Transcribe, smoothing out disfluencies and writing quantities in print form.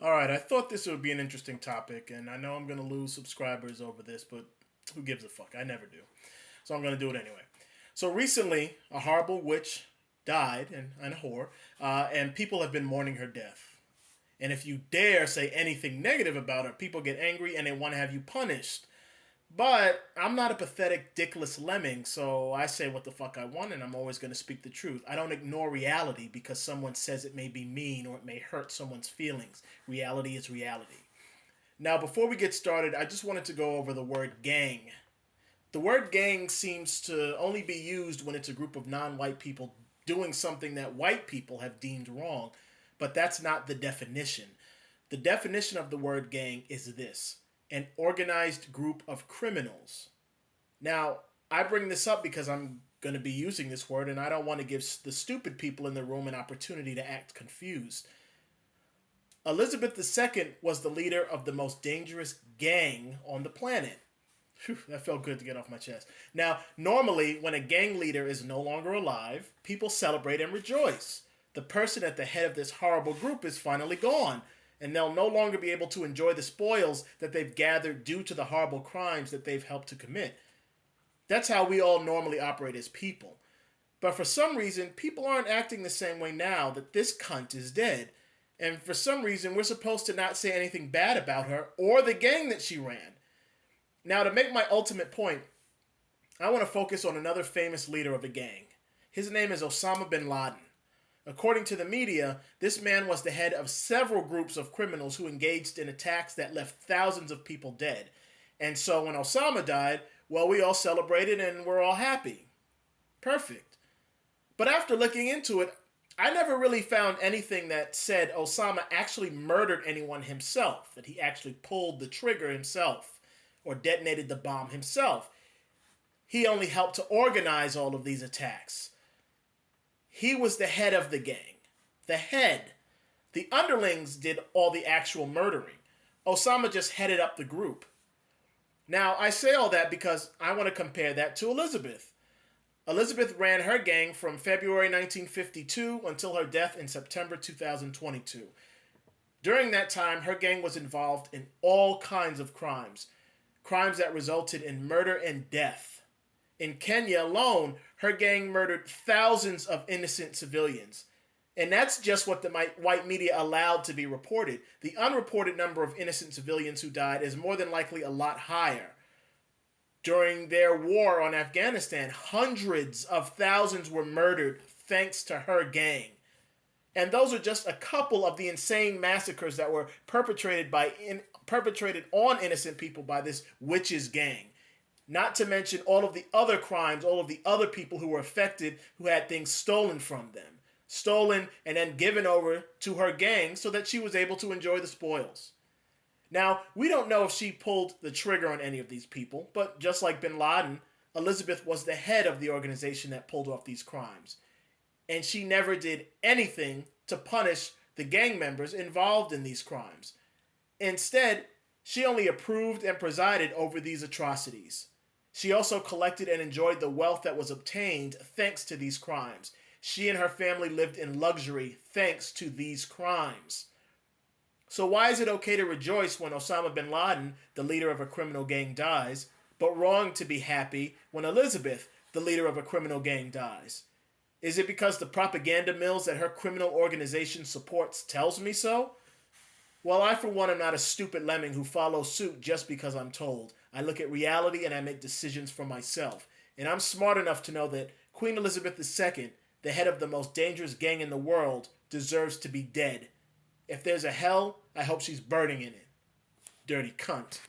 All right, I thought this would be an interesting topic, and I know I'm going to lose subscribers over this, but who gives a fuck? I never do. So I'm going to do it anyway. So recently, a horrible witch died, and a whore, and people have been mourning her death. And if you dare say anything negative about her, people get angry and they want to have you punished. But I'm not a pathetic, dickless lemming, so I say what the fuck I want, and I'm always going to speak the truth. I don't ignore reality because someone says it may be mean or it may hurt someone's feelings. Reality is reality. Now, before we get started, I just wanted to go over the word gang. The word gang seems to only be used when it's a group of non white people doing something that white people have deemed wrong, but that's not the definition. The definition of the word gang is this: an organized group of criminals. Now, I bring this up because I'm going to be using this word and I don't want to give the stupid people in the room an opportunity to act confused. Elizabeth II was the leader of the most dangerous gang on the planet. Whew, that felt good to get off my chest. Now, normally, when a gang leader is no longer alive, people celebrate and rejoice. The person at the head of this horrible group is finally gone, and they'll no longer be able to enjoy the spoils that they've gathered due to the horrible crimes that they've helped to commit. That's how we all normally operate as people. But for some reason, people aren't acting the same way now that this cunt is dead. And for some reason, we're supposed to not say anything bad about her or the gang that she ran. Now, to make my ultimate point, I want to focus on another famous leader of a gang. His name is Osama bin Laden. According to the media, this man was the head of several groups of criminals who engaged in attacks that left thousands of people dead. And so when Osama died, well, we all celebrated and we're all happy. Perfect. But after looking into it, I never really found anything that said Osama actually murdered anyone himself, that he actually pulled the trigger himself or detonated the bomb himself. He only helped to organize all of these attacks. He was the head of the gang. The head. The underlings did all the actual murdering. Osama just headed up the group. Now, I say all that because I want to compare that to Elizabeth. Elizabeth ran her gang from February 1952 until her death in September 2022. During that time, her gang was involved in all kinds of crimes. Crimes that resulted in murder and death. In Kenya alone, her gang murdered thousands of innocent civilians. And that's just what the white media allowed to be reported. The unreported number of innocent civilians who died is more than likely a lot higher. During their war on Afghanistan, hundreds of thousands were murdered thanks to her gang. And those are just a couple of the insane massacres that were perpetrated on innocent people by this witches gang. Not to mention all of the other crimes, all of the other people who were affected who had things stolen from them. Stolen and then given over to her gang so that she was able to enjoy the spoils. Now, we don't know if she pulled the trigger on any of these people, but just like bin Laden, Elizabeth was the head of the organization that pulled off these crimes. And she never did anything to punish the gang members involved in these crimes. Instead, she only approved and presided over these atrocities. She also collected and enjoyed the wealth that was obtained thanks to these crimes. She and her family lived in luxury thanks to these crimes. So why is it okay to rejoice when Osama bin Laden, the leader of a criminal gang, dies, but wrong to be happy when Elizabeth, the leader of a criminal gang, dies? Is it because the propaganda mills that her criminal organization supports tells me so? Well, I for one am not a stupid lemming who follows suit just because I'm told. I look at reality and I make decisions for myself. And I'm smart enough to know that Queen Elizabeth II, the head of the most dangerous gang in the world, deserves to be dead. If there's a hell, I hope she's burning in it. Dirty cunt.